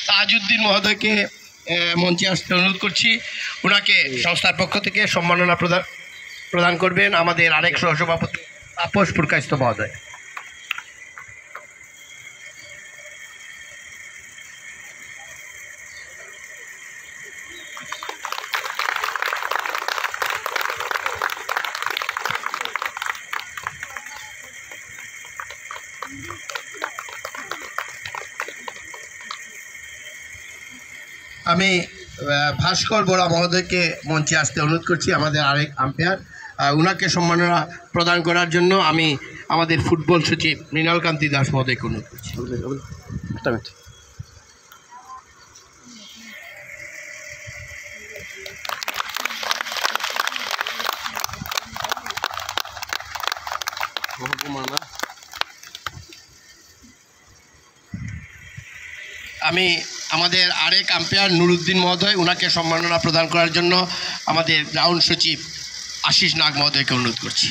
তাজউদ্দিন মহোদয়কে মঞ্চে আসতে অনুরোধ করছি। ওনাকে সংস্থার পক্ষ থেকে সম্মাননা প্রদান করবেন আমাদের আরেক সহসভাপতি তাপস পুরকায়স্থ মহোদয়। আমি ভাস্কর বড়া মহোদয়কে মঞ্চে আসতে অনুরোধ করছি, আমাদের আরেক আম্পায়ার। ওনাকে সম্মাননা প্রদান করার জন্য আমি আমাদের ফুটবল সচিব মৃণালকান্তি দাস মহোদয়কে অনুরোধ করছি। আমি আমাদের আরেক আম্পায়ার নুরুদ্দিন মহোদয়, ওনাকে সম্মাননা প্রদান করার জন্য আমাদের গ্রাউন্ড সচিব আশিস নাগ মহোদয়কে অনুরোধ করছি।